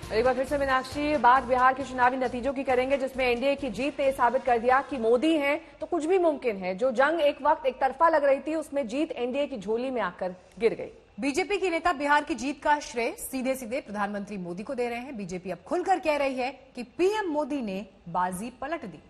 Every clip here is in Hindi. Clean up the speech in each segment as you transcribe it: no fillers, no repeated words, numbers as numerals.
एक बार फिर से मीनाक्षी, बात बिहार के चुनावी नतीजों की करेंगे, जिसमें एनडीए की जीत ने साबित कर दिया कि मोदी हैं तो कुछ भी मुमकिन है। जो जंग एक वक्त एक तरफा लग रही थी, उसमें जीत एनडीए की झोली में आकर गिर गई। बीजेपी की नेता बिहार की जीत का श्रेय सीधे सीधे प्रधानमंत्री मोदी को दे रहे हैं। बीजेपी अब खुलकर कह रही है कि पीएम मोदी ने बाजी पलट दी।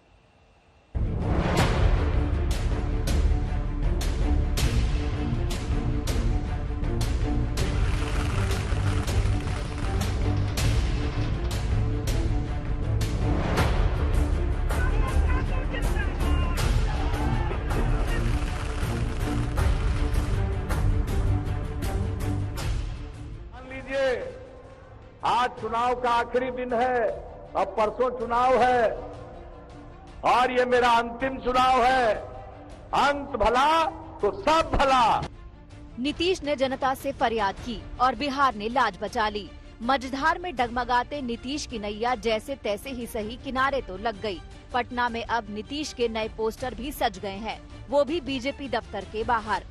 आज चुनाव का आखिरी दिन है, अब परसों चुनाव है और ये मेरा अंतिम चुनाव है। अंत भला तो सब भला। नीतीश ने जनता से फरियाद की और बिहार ने लाज बचा ली। मझधार में डगमगाते नीतीश की नैया जैसे तैसे ही सही किनारे तो लग गई। पटना में अब नीतीश के नए पोस्टर भी सज गए हैं, वो भी बीजेपी दफ्तर के बाहर।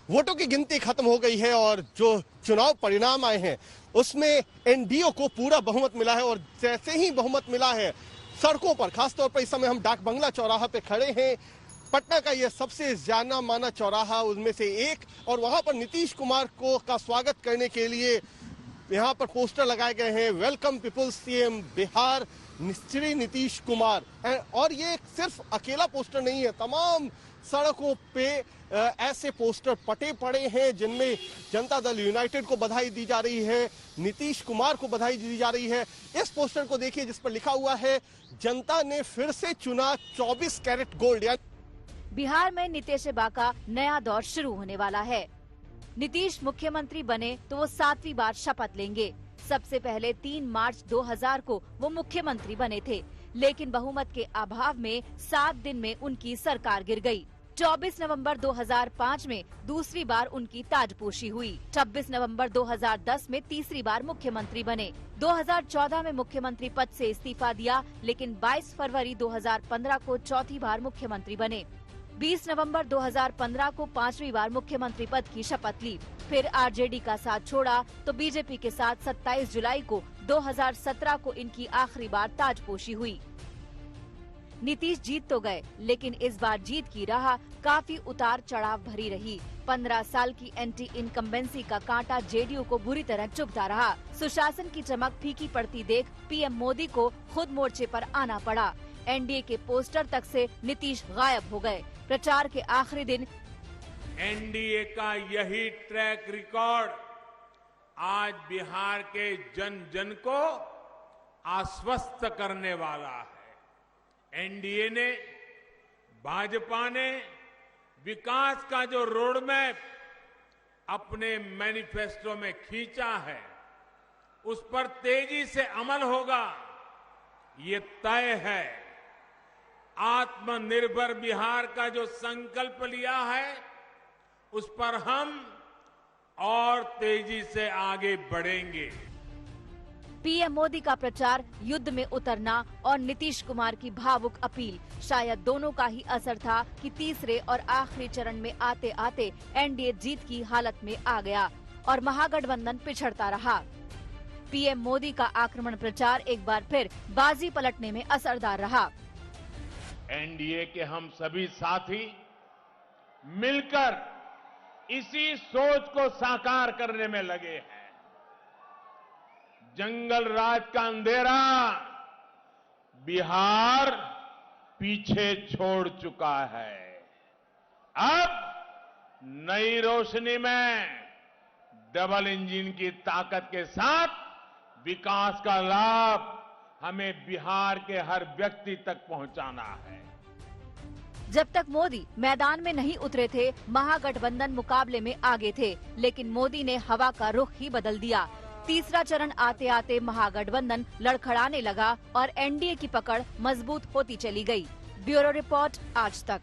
वोटों की गिनती खत्म हो गई है और जो चुनाव परिणाम आए हैं उसमें एनडीए को पूरा बहुमत मिला है। और जैसे ही बहुमत मिला है, सड़कों पर, खासतौर पर इस समय हम डाक बंगला चौराहा पे खड़े हैं, पटना का यह सबसे जाना माना चौराहा उनमें से एक, और वहां पर नीतीश कुमार को का स्वागत करने के लिए यहाँ पर पोस्टर लगाए गए हैं, welcome peoples CM Bihar Shri Nitish Kumar. और ये सिर्फ अकेला पोस्टर नहीं है, तमाम सड़कों पे ऐसे पोस्टर पटे पड़े हैं जिनमें जनता दल यूनाइटेड को बधाई दी जा रही है, नीतीश कुमार को बधाई दी जा रही है। इस पोस्टर को देखिए जिस पर लिखा हुआ है, जनता ने फिर से चुना 24 कैरेट गोल्ड। बिहार में नीतीश का नया दौर शुरू होने वाला है। नीतीश मुख्यमंत्री बने तो वो 7वीं बार शपथ लेंगे। सबसे पहले 3 मार्च 2000 को वो मुख्यमंत्री बने थे, लेकिन बहुमत के अभाव में 7 दिन में उनकी सरकार गिर गई। 24 नवंबर 2005 में दूसरी बार उनकी ताजपोशी हुई। 26 नवंबर 2010 में तीसरी बार मुख्यमंत्री बने। 2014 में मुख्यमंत्री पद से इस्तीफा दिया, लेकिन 22 फरवरी 2015 को चौथी बार मुख्यमंत्री बने। 20 नवंबर 2015 को 5वीं बार मुख्यमंत्री पद की शपथ ली। फिर आरजेडी का साथ छोड़ा तो बीजेपी के साथ 27 जुलाई को 2017 को इनकी आखिरी बार ताजपोशी हुई। नीतीश जीत तो गए, लेकिन इस बार जीत की राह काफी उतार चढ़ाव भरी रही। 15 साल की एंटी इनकम्बेंसी का कांटा जेडीयू को बुरी तरह चुभता रहा। सुशासन की चमक फीकी पड़ती देख पीएम मोदी को खुद मोर्चे पर आना पड़ा। एनडीए के पोस्टर तक से नीतीश गायब हो गए। प्रचार के आखिरी दिन एनडीए का यही ट्रैक रिकॉर्ड आज बिहार के जन जन को आश्वस्त करने वाला है। एनडीए ने, भाजपा ने विकास का जो रोड मैप अपने मैनिफेस्टो में खींचा है, उस पर तेजी से अमल होगा, ये तय है। आत्मनिर्भर बिहार का जो संकल्प लिया है, उस पर हम और तेजी से आगे बढ़ेंगे। पीएम मोदी का प्रचार, युद्ध में उतरना और नीतीश कुमार की भावुक अपील, शायद दोनों का ही असर था कि तीसरे और आखिरी चरण में आते आते एनडीए जीत की हालत में आ गया और महागठबंधन पिछड़ता रहा। पीएम मोदी का आक्रमण प्रचार एक बार फिर बाजी पलटने में असरदार रहा। एनडीए के हम सभी साथी मिलकर इसी सोच को साकार करने में लगे हैं। जंगल राज का अंधेरा बिहार पीछे छोड़ चुका है। अब नई रोशनी में डबल इंजन की ताकत के साथ विकास का लाभ हमें बिहार के हर व्यक्ति तक पहुंचाना है। जब तक मोदी मैदान में नहीं उतरे थे, महागठबंधन मुकाबले में आगे थे, लेकिन मोदी ने हवा का रुख ही बदल दिया। तीसरा चरण आते आते महागठबंधन लड़खड़ाने लगा और एनडीए की पकड़ मजबूत होती चली गई। ब्यूरो रिपोर्ट, आज तक।